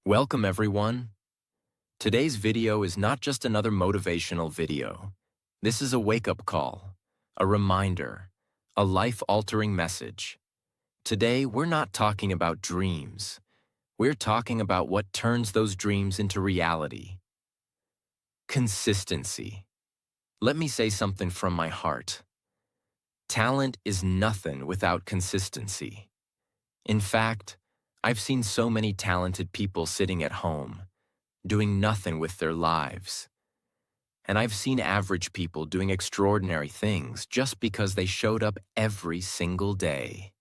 Welcome everyone. Today's video is not just another motivational video. This is a wake-up call, a reminder, a life-altering message. Today, we're not talking about dreams. We're talking about what turns those dreams into reality. Consistency. Let me say something from my heart. Talent is nothing without consistency. In fact, I've seen so many talented people sitting at home, doing nothing with their lives. And I've seen average people doing extraordinary things just because they showed up every single day.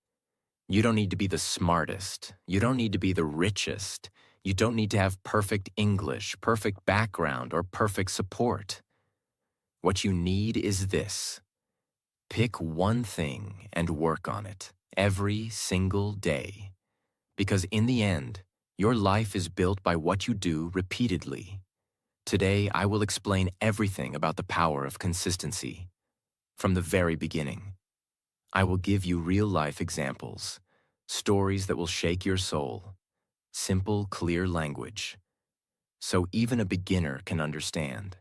You don't need to be the smartest. You don't need to be the richest. You don't need to have perfect English, perfect background, or perfect support. What you need is this. Pick one thing and work on it every single day. Because in the end, your life is built by what you do repeatedly. Today, I will explain everything about the power of consistency. From the very beginning, I will give you real-life examples, stories that will shake your soul, simple, clear language, so even a beginner can understand.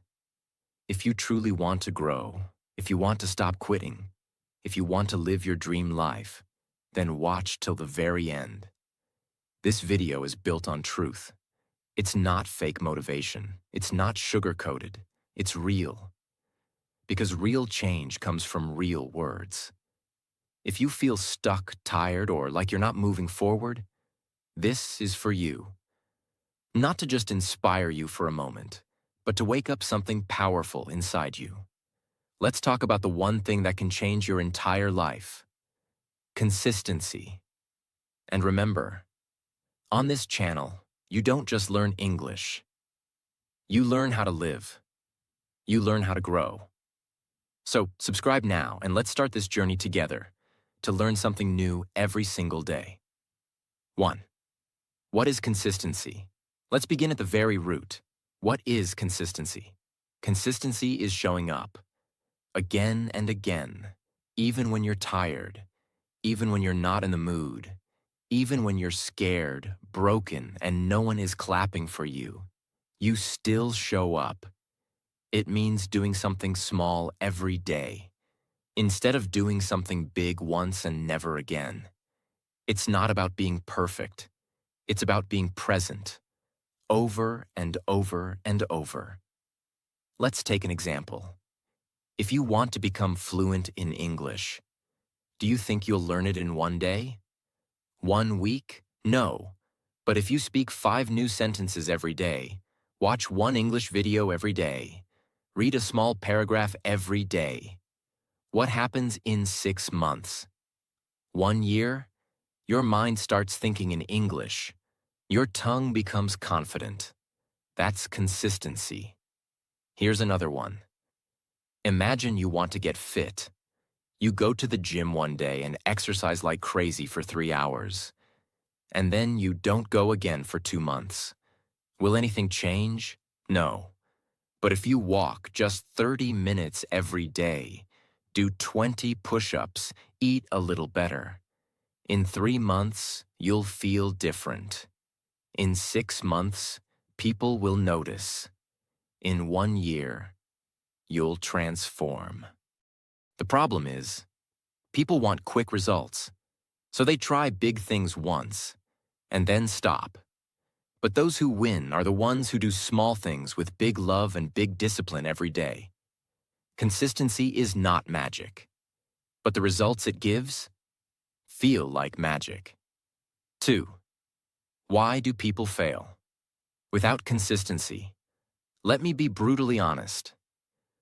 If you truly want to grow, if you want to stop quitting, if you want to live your dream life, then watch till the very end. This video is built on truth. It's not fake motivation. It's not sugar-coated. It's real. Because real change comes from real words. If you feel stuck, tired, or like you're not moving forward, this is for you. Not to just inspire you for a moment, but to wake up something powerful inside you. Let's talk about the one thing that can change your entire life. Consistency. And remember, on this channel, you don't just learn English. You learn how to live. You learn how to grow. So subscribe now and let's start this journey together to learn something new every single day. 1. What is consistency? Let's begin at the very root. What is consistency? Consistency is showing up. Again and again, even when you're tired, even when you're not in the mood, even when you're scared, broken, and no one is clapping for you, you still show up. It means doing something small every day, instead of doing something big once and never again. It's not about being perfect. It's about being present, over and over and over. Let's take an example. If you want to become fluent in English, do you think you'll learn it in one day? 1 week? No. But if you speak 5 new sentences every day, watch 1 English video every day, read a small paragraph every day, what happens in 6 months? 1 year? Your mind starts thinking in English. Your tongue becomes confident. That's consistency. Here's another one. Imagine you want to get fit. You go to the gym one day and exercise like crazy for 3 hours. And then you don't go again for 2 months. Will anything change? No. But if you walk just 30 minutes every day, do 20 push-ups, eat a little better, in 3 months, you'll feel different. In 6 months, people will notice. In 1 year, you'll transform. The problem is, people want quick results, so they try big things once, and then stop. But those who win are the ones who do small things with big love and big discipline every day. Consistency is not magic, but the results it gives feel like magic. 2. Why do people fail? Without consistency, let me be brutally honest.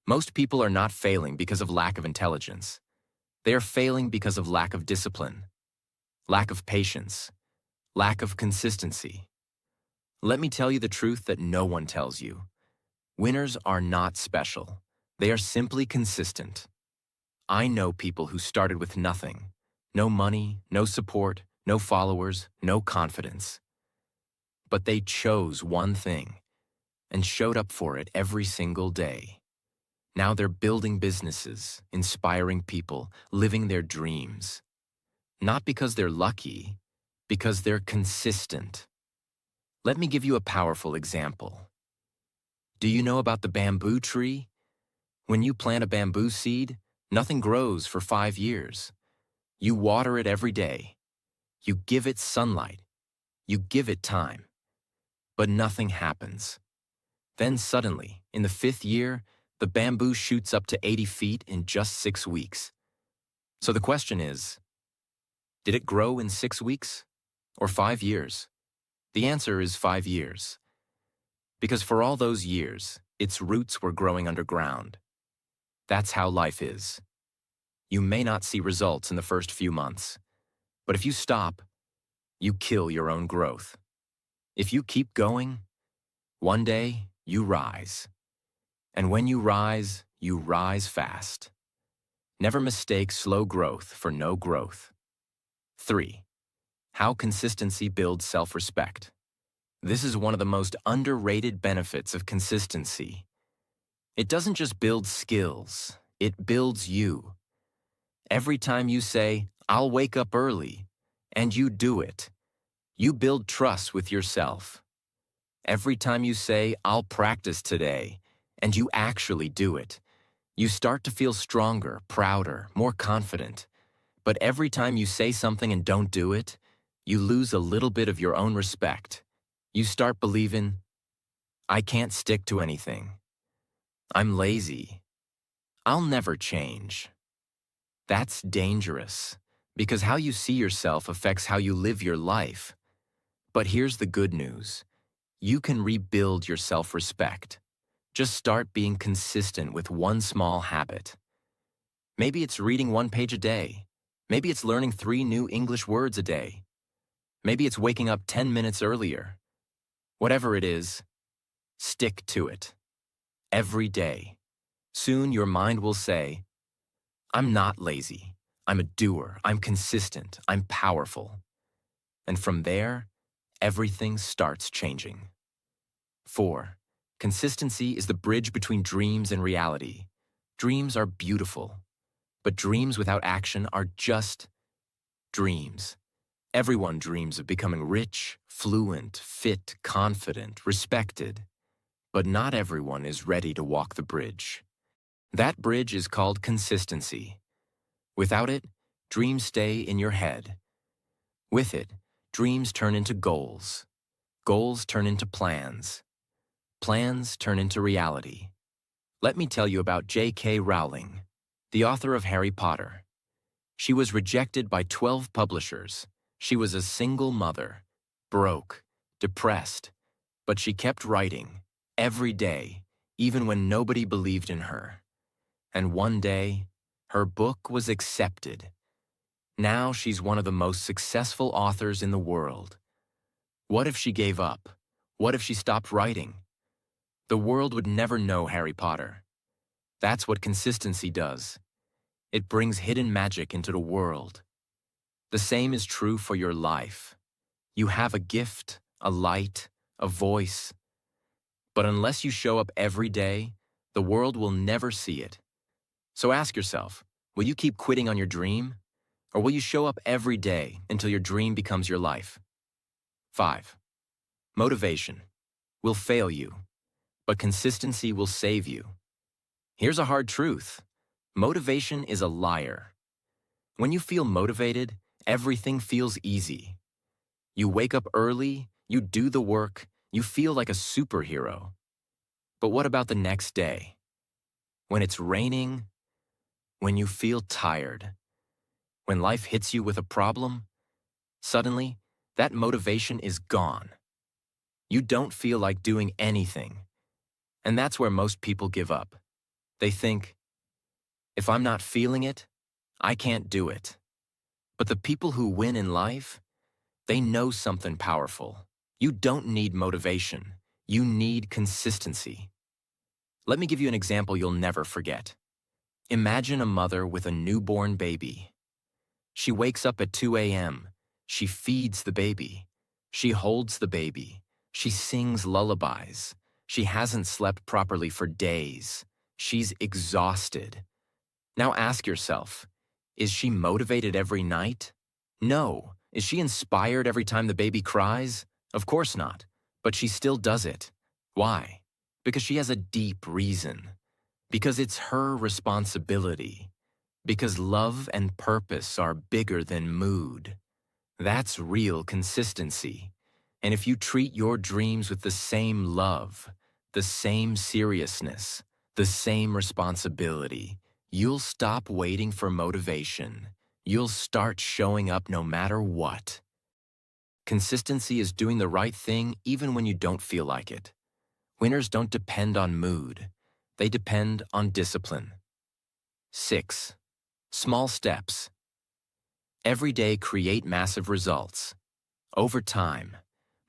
Most people are not failing because of lack of intelligence. They are failing because of lack of discipline, lack of patience, lack of consistency. Let me tell you the truth that no one tells you. Winners are not special. They are simply consistent. I know people who started with nothing. No money, no support, no followers, no confidence. But they chose one thing and showed up for it every single day. Now they're building businesses, inspiring people, living their dreams. Not because they're lucky, because they're consistent. Let me give you a powerful example. Do you know about the bamboo tree? When you plant a bamboo seed, nothing grows for 5 years. You water it every day. You give it sunlight. You give it time. But nothing happens. Then suddenly, in the 5th year, the bamboo shoots up to 80 feet in just 6 weeks. So the question is, did it grow in 6 weeks or 5 years? The answer is 5 years. Because for all those years, its roots were growing underground. That's how life is. You may not see results in the first few months, but if you stop, you kill your own growth. If you keep going, one day you rise. And when you rise fast. Never mistake slow growth for no growth. 3. How consistency builds self-respect. This is one of the most underrated benefits of consistency. It doesn't just build skills, it builds you. Every time you say, "I'll wake up early," and you do it, you build trust with yourself. Every time you say, "I'll practice today," and you actually do it, you start to feel stronger, prouder, more confident. But every time you say something and don't do it, you lose a little bit of your own respect. You start believing, "I can't stick to anything. I'm lazy. I'll never change." That's dangerous, because how you see yourself affects how you live your life. But here's the good news. You can rebuild your self-respect. Just start being consistent with one small habit. Maybe it's reading 1 page a day. Maybe it's learning 3 new English words a day. Maybe it's waking up 10 minutes earlier. Whatever it is, stick to it. Every day. Soon your mind will say, "I'm not lazy. I'm a doer. I'm consistent. I'm powerful." And from there, everything starts changing. 4. Consistency is the bridge between dreams and reality. Dreams are beautiful, but dreams without action are just dreams. Everyone dreams of becoming rich, fluent, fit, confident, respected. But not everyone is ready to walk the bridge. That bridge is called consistency. Without it, dreams stay in your head. With it, dreams turn into goals. Goals turn into plans. Plans turn into reality. Let me tell you about J.K. Rowling, the author of Harry Potter. She was rejected by 12 publishers. She was a single mother, broke, depressed, but she kept writing every day, even when nobody believed in her. And one day, her book was accepted. Now she's one of the most successful authors in the world. What if she gave up? What if she stopped writing? The world would never know Harry Potter. That's what consistency does. It brings hidden magic into the world. The same is true for your life. You have a gift, a light, a voice. But unless you show up every day, the world will never see it. So ask yourself, will you keep quitting on your dream? Or will you show up every day until your dream becomes your life? 5. Motivation will fail you, but consistency will save you. Here's a hard truth. Motivation is a liar. When you feel motivated, everything feels easy. You wake up early, you do the work, you feel like a superhero. But what about the next day? When it's raining? When you feel tired? When life hits you with a problem? Suddenly, that motivation is gone. You don't feel like doing anything. And that's where most people give up. They think, if I'm not feeling it, I can't do it. But the people who win in life, they know something powerful. You don't need motivation. You need consistency. Let me give you an example you'll never forget. Imagine a mother with a newborn baby. She wakes up at 2 a.m. She feeds the baby. She holds the baby. She sings lullabies. She hasn't slept properly for days. She's exhausted. Now ask yourself, is she motivated every night? No. Is she inspired every time the baby cries? Of course not. But she still does it. Why? Because she has a deep reason. Because it's her responsibility. Because love and purpose are bigger than mood. That's real consistency. And if you treat your dreams with the same love, the same seriousness, the same responsibility, you'll stop waiting for motivation. You'll start showing up no matter what. Consistency is doing the right thing even when you don't feel like it. Winners don't depend on mood. They depend on discipline. 6. Small steps. Every day create massive results. Over time,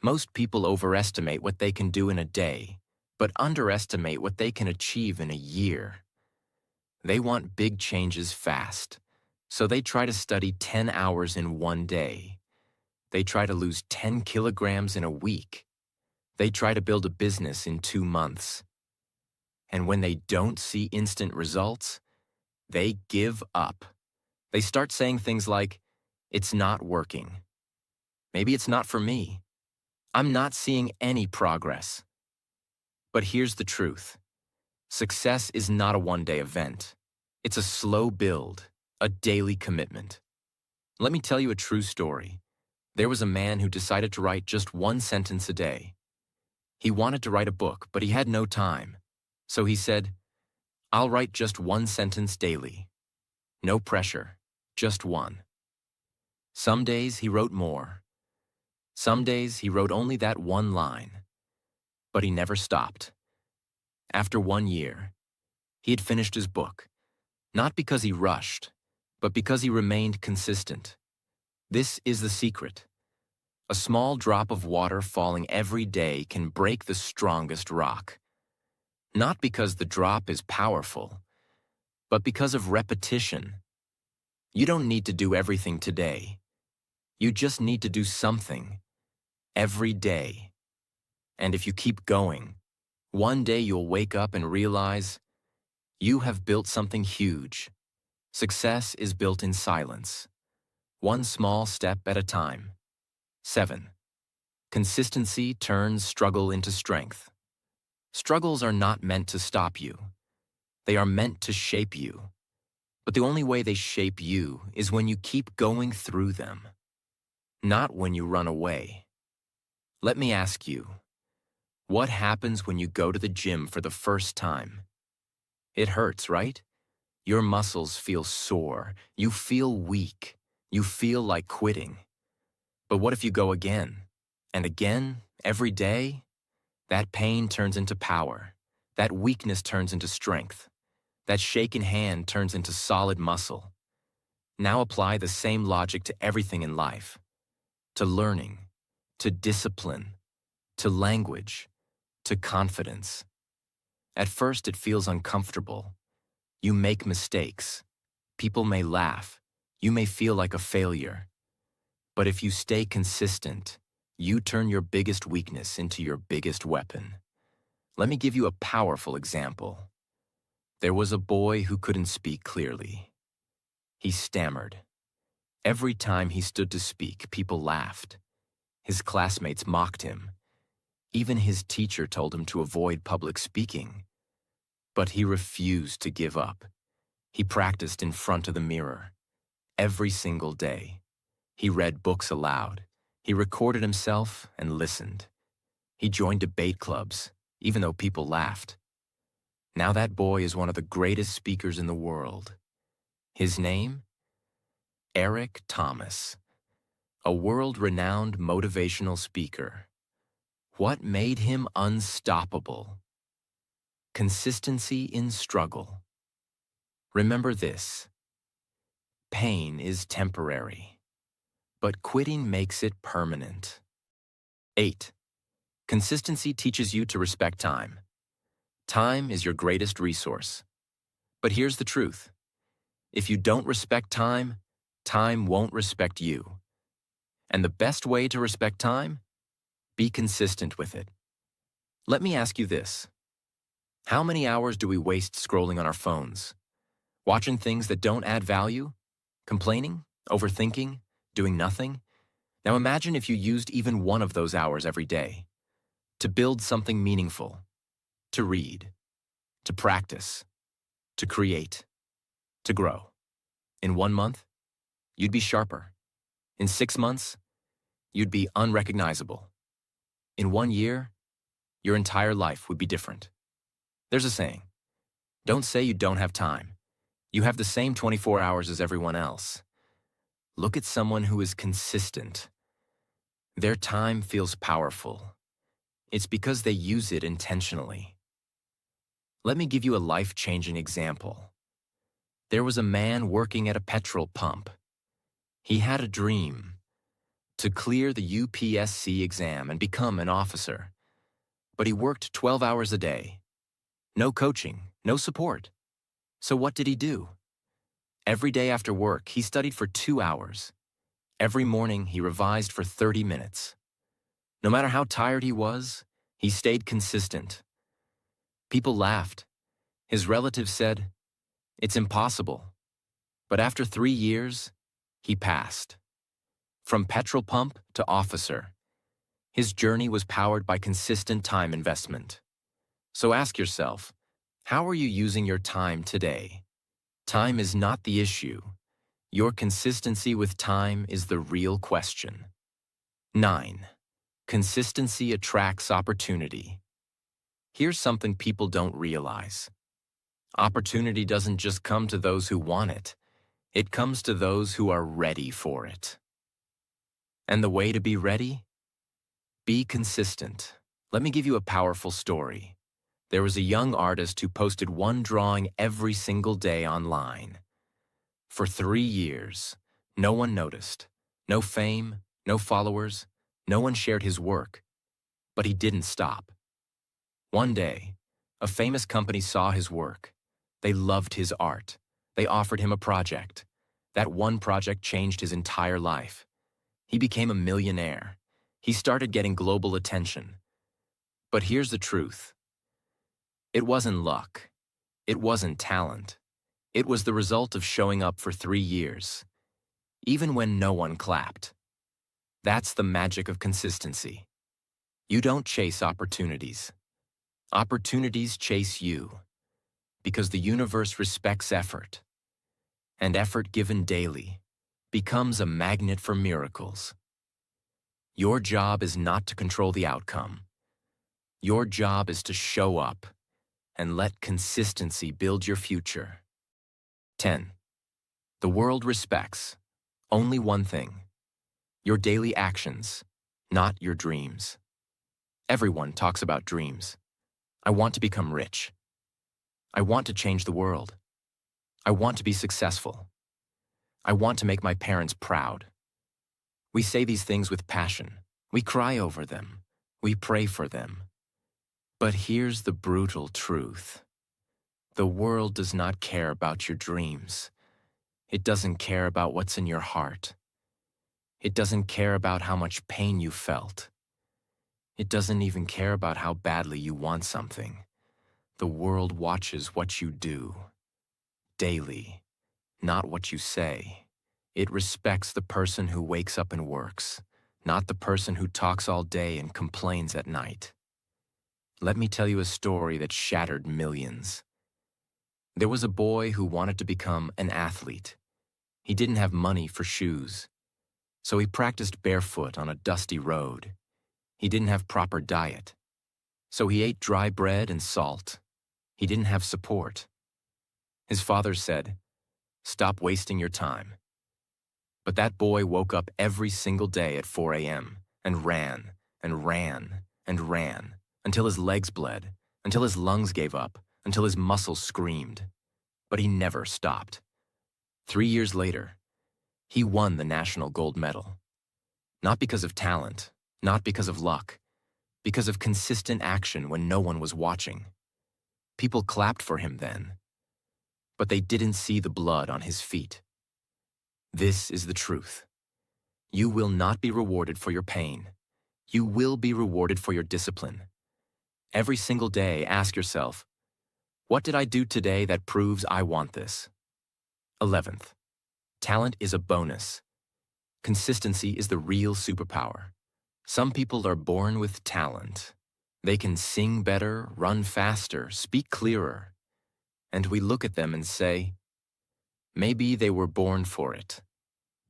most people overestimate what they can do in a day, but underestimate what they can achieve in a year. They want big changes fast, so they try to study 10 hours in one day. They try to lose 10 kilograms in a week. They try to build a business in 2 months. And when they don't see instant results, they give up. They start saying things like, "It's not working. Maybe it's not for me. I'm not seeing any progress." But here's the truth. Success is not a one-day event. It's a slow build, a daily commitment. Let me tell you a true story. There was a man who decided to write just one sentence a day. He wanted to write a book, but he had no time. So he said, "I'll write just one sentence daily. No pressure, just one." Some days he wrote more. Some days he wrote only that one line. But he never stopped. After 1 year, he had finished his book, not because he rushed, but because he remained consistent. This is the secret. A small drop of water falling every day can break the strongest rock. Not because the drop is powerful, but because of repetition. You don't need to do everything today. You just need to do something every day. And if you keep going, one day you'll wake up and realize you have built something huge. Success is built in silence, one small step at a time. 7. Consistency turns struggle into strength. Struggles are not meant to stop you. They are meant to shape you. But the only way they shape you is when you keep going through them, not when you run away. Let me ask you, what happens when you go to the gym for the first time? It hurts, right? Your muscles feel sore. You feel weak. You feel like quitting. But what if you go again and again, every day? That pain turns into power. That weakness turns into strength. That shaken hand turns into solid muscle. Now apply the same logic to everything in life. To learning, to discipline, to language, to confidence. At first it feels uncomfortable. You make mistakes. People may laugh. You may feel like a failure. But if you stay consistent, you turn your biggest weakness into your biggest weapon. Let me give you a powerful example. There was a boy who couldn't speak clearly. He stammered. Every time he stood to speak, people laughed. His classmates mocked him. Even his teacher told him to avoid public speaking. But he refused to give up. He practiced in front of the mirror. Every single day. He read books aloud. He recorded himself and listened. He joined debate clubs, even though people laughed. Now that boy is one of the greatest speakers in the world. His name? Eric Thomas, a world-renowned motivational speaker. What made him unstoppable? Consistency in struggle. Remember this. Pain is temporary, but quitting makes it permanent. 8. Consistency teaches you to respect time. Time is your greatest resource. But here's the truth. If you don't respect time, time won't respect you. And the best way to respect time? Be consistent with it. Let me ask you this. How many hours do we waste scrolling on our phones? Watching things that don't add value? Complaining? Overthinking? Doing nothing? Now imagine if you used even one of those hours every day. to build something meaningful, to read, to practice, to create, to grow. In 1 month, you'd be sharper. In 6 months, you'd be unrecognizable. In 1 year, your entire life would be different. There's a saying, don't say you don't have time. You have the same 24 hours as everyone else. Look at someone who is consistent. Their time feels powerful. It's because they use it intentionally. Let me give you a life-changing example. There was a man working at a petrol pump. He had a dream to clear the UPSC exam and become an officer. But he worked 12 hours a day. No coaching, no support. So what did he do? Every day after work, he studied for 2 hours. Every morning, he revised for 30 minutes. No matter how tired he was, he stayed consistent. People laughed. His relatives said, "It's impossible." But after 3 years, he passed. From petrol pump to officer, his journey was powered by consistent time investment. So ask yourself, how are you using your time today? Time is not the issue. Your consistency with time is the real question. 9. Consistency attracts opportunity. Here's something people don't realize. Opportunity doesn't just come to those who want it. It comes to those who are ready for it. And the way to be ready? Be consistent. Let me give you a powerful story. There was a young artist who posted one drawing every single day online. For 3 years, no one noticed. No fame, no followers, no one shared his work. But he didn't stop. One day, a famous company saw his work. They loved his art. They offered him a project. That one project changed his entire life. He became a millionaire. He started getting global attention. But here's the truth. It wasn't luck. It wasn't talent. It was the result of showing up for 3 years, even when no one clapped. That's the magic of consistency. You don't chase opportunities. Opportunities chase you, because the universe respects effort, and effort given daily becomes a magnet for miracles. Your job is not to control the outcome. Your job is to show up and let consistency build your future. 10. The world respects only one thing: your daily actions, not your dreams. Everyone talks about dreams. I want to become rich. I want to change the world. I want to be successful. I want to make my parents proud. We say these things with passion. We cry over them. We pray for them. But here's the brutal truth. The world does not care about your dreams. It doesn't care about what's in your heart. It doesn't care about how much pain you felt. It doesn't even care about how badly you want something. The world watches what you do daily, not what you say. It respects the person who wakes up and works, not the person who talks all day and complains at night. Let me tell you a story that shattered millions. There was a boy who wanted to become an athlete. He didn't have money for shoes, so he practiced barefoot on a dusty road. He didn't have proper diet, so he ate dry bread and salt. He didn't have support. His father said, "Stop wasting your time." But that boy woke up every single day at 4 a.m. and ran and ran and ran until his legs bled, until his lungs gave up, until his muscles screamed. But he never stopped. 3 years later, he won the national gold medal. Not because of talent, not because of luck, because of consistent action when no one was watching. People clapped for him then, but they didn't see the blood on his feet. This is the truth. You will not be rewarded for your pain. You will be rewarded for your discipline. Every single day, ask yourself, what did I do today that proves I want this? 11th, talent is a bonus. Consistency is the real superpower. Some people are born with talent. They can sing better, run faster, speak clearer. And we look at them and say, maybe they were born for it.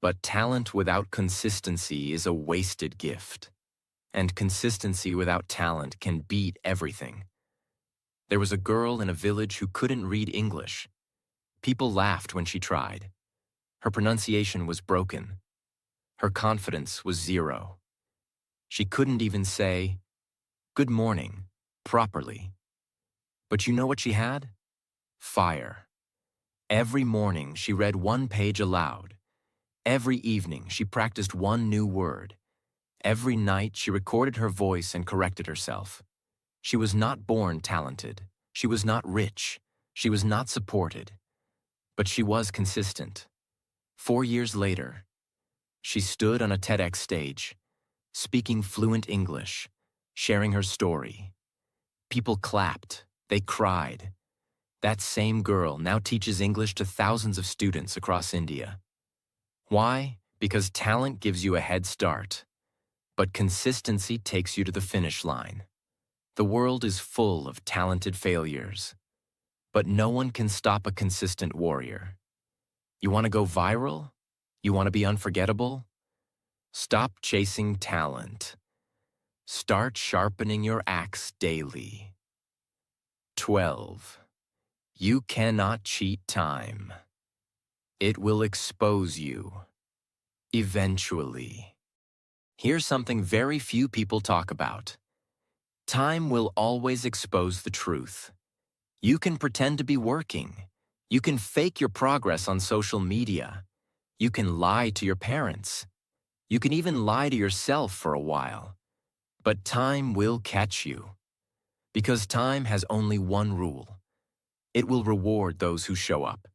But talent without consistency is a wasted gift. And consistency without talent can beat everything. There was a girl in a village who couldn't read English. People laughed when she tried. Her pronunciation was broken. Her confidence was zero. She couldn't even say, "Good morning," properly. But you know what she had? Fire. Every morning she read one page aloud. Every evening she practiced one new word. Every night she recorded her voice and corrected herself. She was not born talented. She was not rich. She was not supported. But she was consistent. 4 years later, she stood on a TEDx stage, speaking fluent English, sharing her story. People clapped. They cried. That same girl now teaches English to thousands of students across India. Why? Because talent gives you a head start, but consistency takes you to the finish line. The world is full of talented failures, but no one can stop a consistent warrior. You want to go viral? You want to be unforgettable? Stop chasing talent. Start sharpening your axe daily. 12. You cannot cheat time. It will expose you. Eventually. Here's something very few people talk about. Time will always expose the truth. You can pretend to be working. You can fake your progress on social media. You can lie to your parents. You can even lie to yourself for a while. But time will catch you. Because time has only one rule. It will reward those who show up.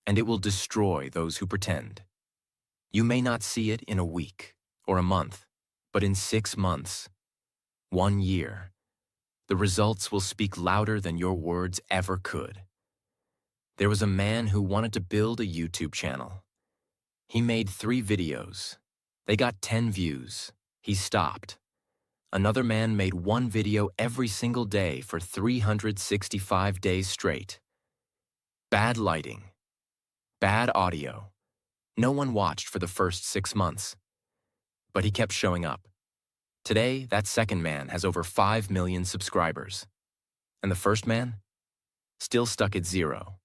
And it will destroy those who pretend. You may not see it in a week or a month, but in 6 months, 1 year, the results will speak louder than your words ever could. There was a man who wanted to build a YouTube channel. He made 3 videos. They got 10 views. He stopped. Another man made 1 video every single day for 365 days straight. Bad lighting. Bad audio. No one watched for the first 6 months. But he kept showing up. Today, that second man has over 5 million subscribers. And the first man? Still stuck at 0.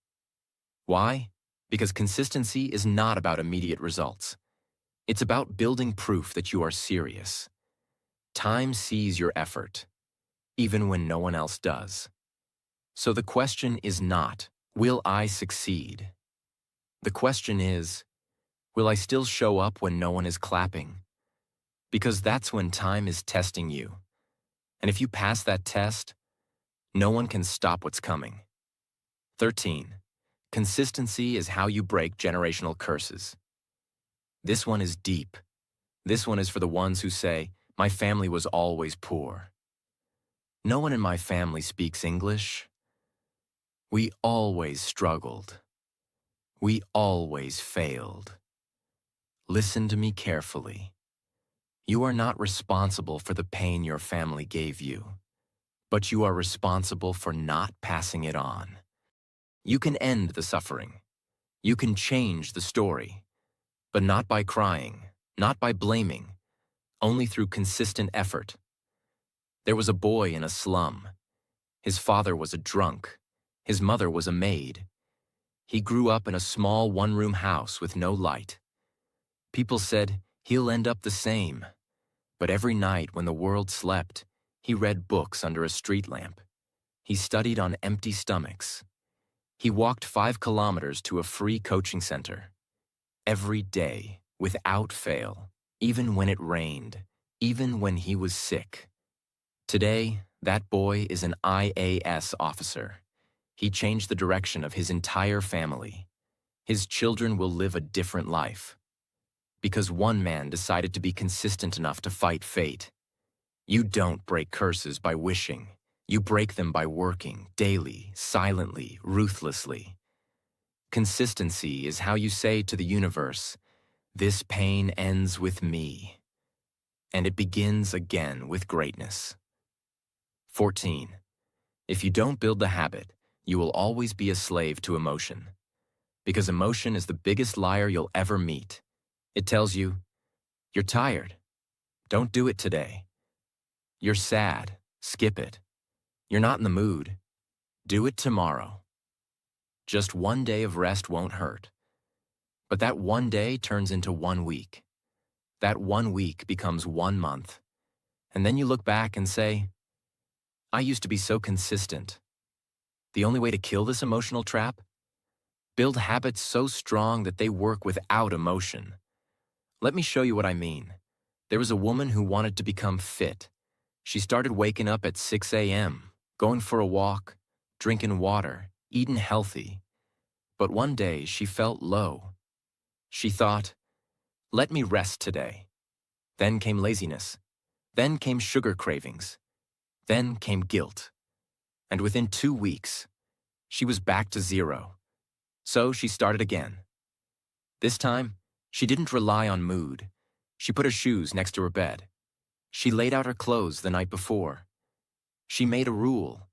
Why? Because consistency is not about immediate results. It's about building proof that you are serious. Time sees your effort, even when no one else does. So the question is not, will I succeed? The question is, will I still show up when no one is clapping? Because that's when time is testing you. And if you pass that test, no one can stop what's coming. 13. Consistency is how you break generational curses. This one is deep. This one is for the ones who say, my family was always poor. No one in my family speaks English. We always struggled. We always failed. Listen to me carefully. You are not responsible for the pain your family gave you, but you are responsible for not passing it on. You can end the suffering. You can change the story, but not by crying, not by blaming, only through consistent effort. There was a boy in a slum. His father was a drunk. His mother was a maid. He grew up in a small one-room house with no light. People said, he'll end up the same. But every night when the world slept, he read books under a street lamp. He studied on empty stomachs. He walked 5 kilometers to a free coaching center. Every day, without fail, even when it rained, even when he was sick. Today, that boy is an IAS officer. He changed the direction of his entire family. His children will live a different life. Because one man decided to be consistent enough to fight fate. You don't break curses by wishing. You break them by working, daily, silently, ruthlessly. Consistency is how you say to the universe, this pain ends with me. And it begins again with greatness. 14. If you don't build the habit, you will always be a slave to emotion. Because emotion is the biggest liar you'll ever meet. It tells you, you're tired. Don't do it today. You're sad. Skip it. You're not in the mood. Do it tomorrow. Just one day of rest won't hurt. But that one day turns into 1 week. That 1 week becomes 1 month. And then you look back and say, I used to be so consistent. The only way to kill this emotional trap? Build habits so strong that they work without emotion. Let me show you what I mean. There was a woman who wanted to become fit. She started waking up at 6 a.m., going for a walk, drinking water, eating healthy. But one day she felt low. She thought, let me rest today. Then came laziness. Then came sugar cravings. Then came guilt. And within 2 weeks, she was back to zero. So she started again. This time, she didn't rely on mood. She put her shoes next to her bed. She laid out her clothes the night before. She made a rule.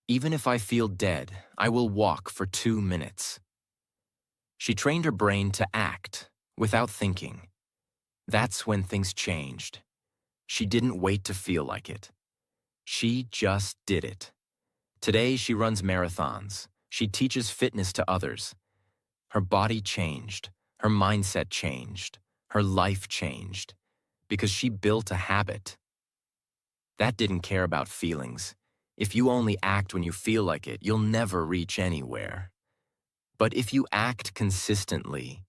Even if I feel dead, I will walk for 2 minutes. She trained her brain to act without thinking. That's when things changed. She didn't wait to feel like it. She just did it. Today she runs marathons. She teaches fitness to others. Her body changed. Her mindset changed. Her life changed. Because she built a habit. That didn't care about feelings. If you only act when you feel like it, you'll never reach anywhere. But if you act consistently,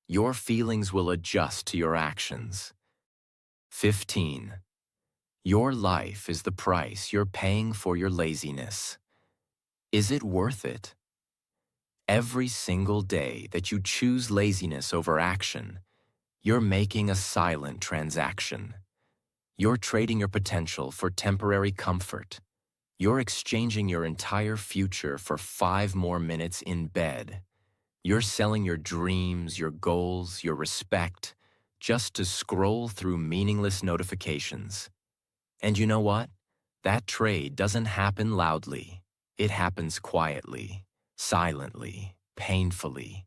your feelings will adjust to your actions. 15. Your life is the price you're paying for your laziness. Is it worth it? Every single day that you choose laziness over action, you're making a silent transaction. You're trading your potential for temporary comfort. You're exchanging your entire future for 5 more minutes in bed. You're selling your dreams, your goals, your respect, just to scroll through meaningless notifications. And you know what? That trade doesn't happen loudly. It happens quietly, silently, painfully.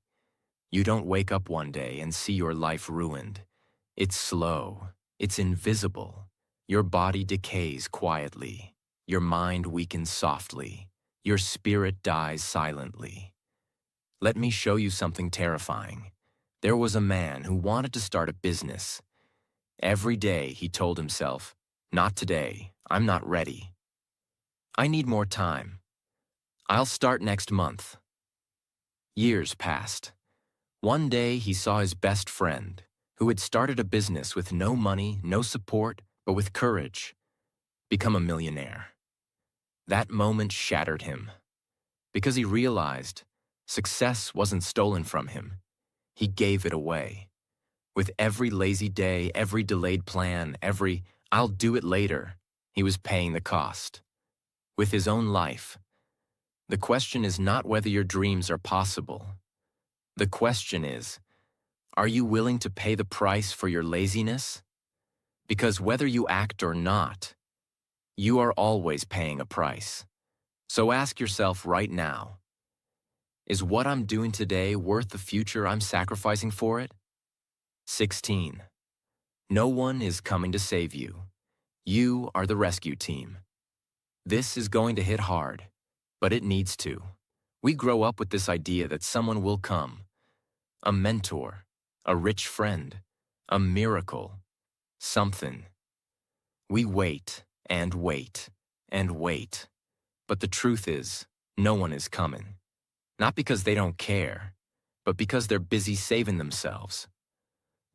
You don't wake up one day and see your life ruined. It's slow. It's invisible. Your body decays quietly. Your mind weakens softly. Your spirit dies silently. Let me show you something terrifying. There was a man who wanted to start a business. Every day he told himself, not today, I'm not ready. I need more time. I'll start next month. Years passed. One day he saw his best friend, who had started a business with no money, no support, but with courage, become a millionaire. That moment shattered him, because he realized success wasn't stolen from him. He gave it away. With every lazy day, every delayed plan, every "I'll do it later," he was paying the cost. With his own life. The question is not whether your dreams are possible. The question is, are you willing to pay the price for your laziness? Because whether you act or not, you are always paying a price. So ask yourself right now, is what I'm doing today worth the future I'm sacrificing for it? 16. No one is coming to save you. You are the rescue team. This is going to hit hard, but it needs to. We grow up with this idea that someone will come. A mentor, a rich friend, a miracle, something. We wait and wait and wait. But the truth is, no one is coming. Not because they don't care, but because they're busy saving themselves.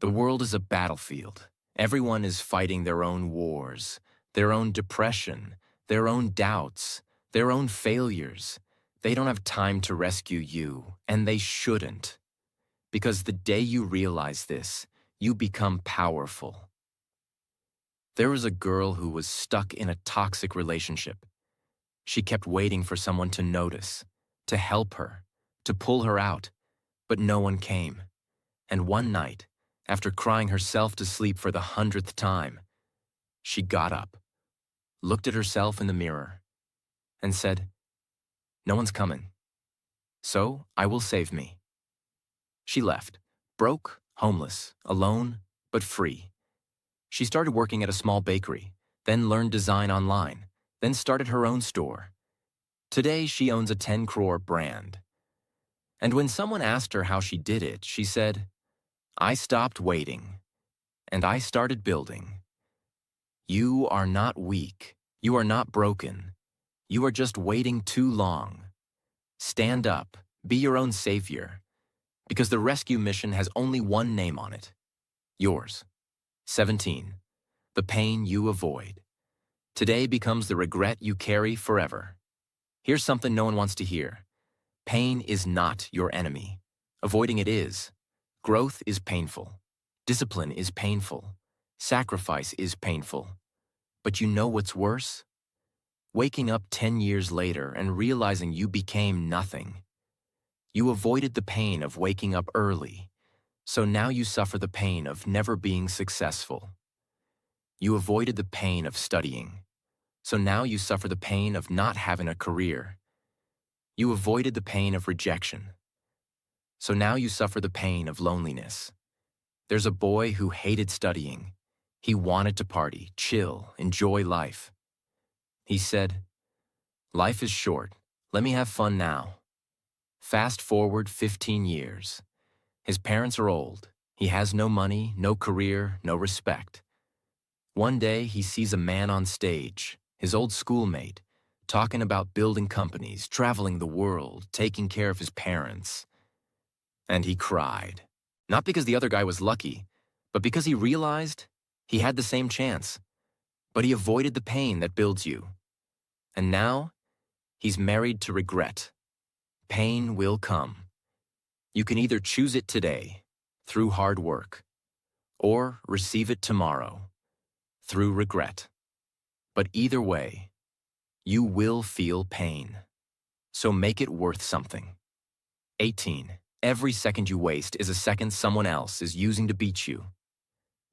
The world is a battlefield. Everyone is fighting their own wars, their own depression, their own doubts, their own failures. They don't have time to rescue you, and they shouldn't. Because the day you realize this, you become powerful. There was a girl who was stuck in a toxic relationship. She kept waiting for someone to notice, to help her, to pull her out, but no one came. And one night, after crying herself to sleep for the 100th time, she got up, looked at herself in the mirror, and said, "No one's coming, so I will save me." She left, broke, homeless, alone, but free. She started working at a small bakery, then learned design online, then started her own store. Today, she owns a 10 crore brand. And when someone asked her how she did it, she said, "I stopped waiting, and I started building." You are not weak. You are not broken. You are just waiting too long. Stand up. Be your own savior. Because the rescue mission has only one name on it. Yours. 17. The pain you avoid. Today becomes the regret you carry forever. Here's something no one wants to hear. Pain is not your enemy. Avoiding it is. Growth is painful. Discipline is painful. Sacrifice is painful. But you know what's worse? Waking up 10 years later and realizing you became nothing. You avoided the pain of waking up early, so now you suffer the pain of never being successful. You avoided the pain of studying, so now you suffer the pain of not having a career. You avoided the pain of rejection, so now you suffer the pain of loneliness. There's a boy who hated studying. He wanted to party, chill, enjoy life. He said, "Life is short. Let me have fun now." Fast forward 15 years. His parents are old. He has no money, no career, no respect. One day, he sees a man on stage, his old schoolmate, talking about building companies, traveling the world, taking care of his parents. And he cried. Not because the other guy was lucky, but because he realized he had the same chance. But he avoided the pain that builds you. And now, he's married to regret. Pain will come. You can either choose it today, through hard work, or receive it tomorrow, through regret. But either way, you will feel pain. So make it worth something. 18. Every second you waste is a second someone else is using to beat you.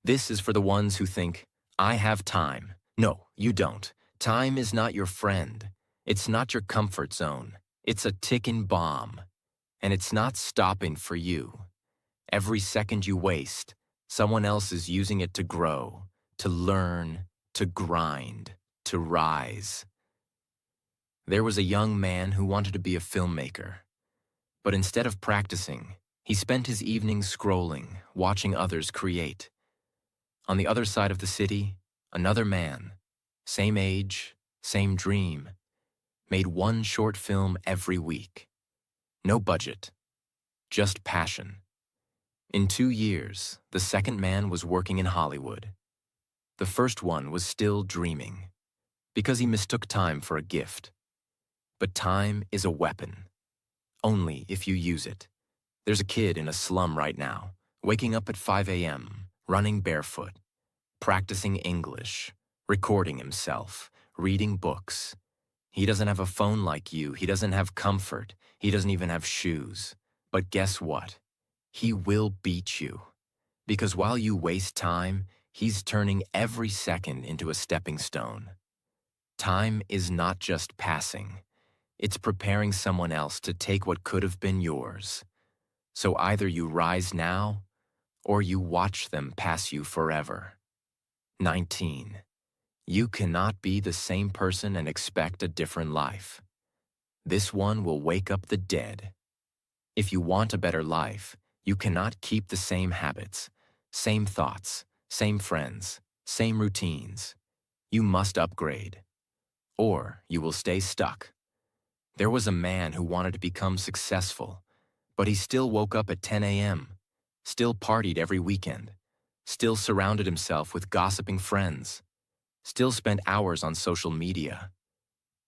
This is for the ones who think, "I have time." No, you don't. Time is not your friend. It's not your comfort zone. It's a ticking bomb. And it's not stopping for you. Every second you waste, someone else is using it to grow, to learn, to grind, to rise. There was a young man who wanted to be a filmmaker. But instead of practicing, he spent his evenings scrolling, watching others create. On the other side of the city, another man, same age, same dream, made one short film every week. No budget, just passion. In 2 years, the second man was working in Hollywood. The first one was still dreaming, because he mistook time for a gift. But time is a weapon, only if you use it. There's a kid in a slum right now, waking up at 5 a.m., running barefoot, practicing English, recording himself, reading books. He doesn't have a phone like you. He doesn't have comfort. He doesn't even have shoes. But guess what? He will beat you. Because while you waste time, he's turning every second into a stepping stone. Time is not just passing. It's preparing someone else to take what could have been yours. So either you rise now, or you watch them pass you forever. 19. You cannot be the same person and expect a different life. This one will wake up the dead. If you want a better life, you cannot keep the same habits, same thoughts, same friends, same routines. You must upgrade, or you will stay stuck. There was a man who wanted to become successful, but he still woke up at 10 a.m., still partied every weekend, still surrounded himself with gossiping friends, still spent hours on social media.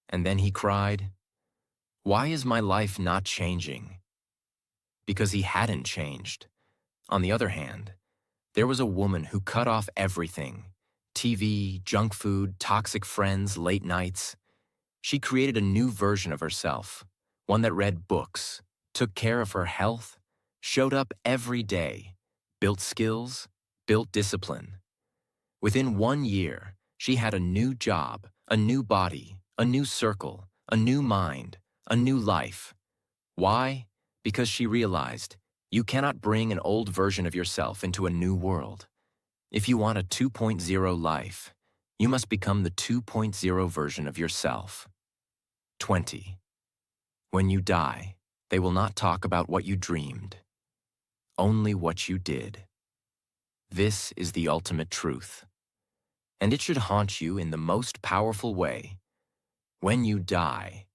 And then he cried, "Why is my life not changing?" Because he hadn't changed. On the other hand, there was a woman who cut off everything: TV, junk food, toxic friends, late nights. She created a new version of herself, one that read books, took care of her health, showed up every day, built skills, built discipline. Within 1 year, she had a new job, A new body, a new circle, a new mind, a new life. Why? Because she realized you cannot bring an old version of yourself into a new world. If you want a 2.0 life, you must become the 2.0 version of yourself. 20. When you die, they will not talk about what you dreamed, only what you did. This is the ultimate truth, and it should haunt you in the most powerful way. When you die,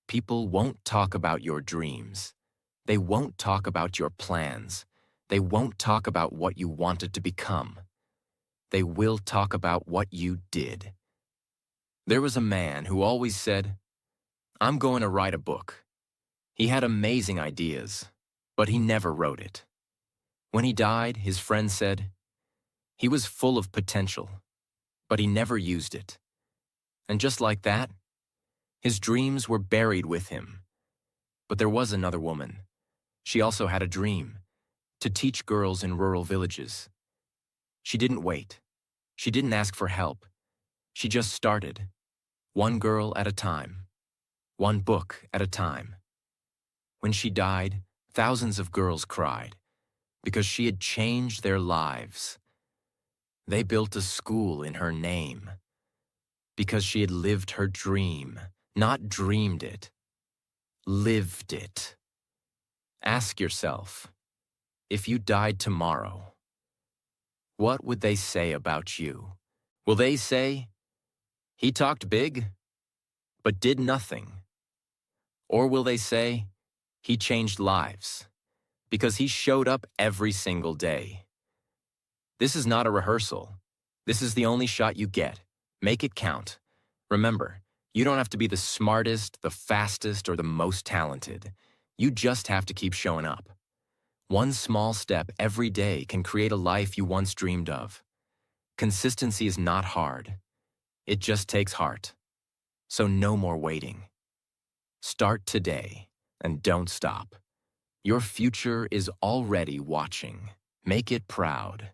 people won't talk about your dreams. They won't talk about your plans. They won't talk about what you wanted to become. They will talk about what you did. There was a man who always said, "I'm going to write a book." He had amazing ideas, but he never wrote it. When he died, his friends said, he was full of potential, but he never used it. And just like that, his dreams were buried with him. But there was another woman. She also had a dream, to teach girls in rural villages. She didn't wait. She didn't ask for help. She just started, one girl at a time, one book at a time. When she died, thousands of girls cried because she had changed their lives. They built a school in her name because she had lived her dream, not dreamed it, lived it. Ask yourself, if you died tomorrow, what would they say about you? Will they say, he talked big, but did nothing? Or will they say, he changed lives, because he showed up every single day? This is not a rehearsal. This is the only shot you get. Make it count. Remember, you don't have to be the smartest, the fastest, or the most talented. You just have to keep showing up. One small step every day can create a life you once dreamed of. Consistency is not hard. It just takes heart. So no more waiting. Start today and don't stop. Your future is already watching. Make it proud.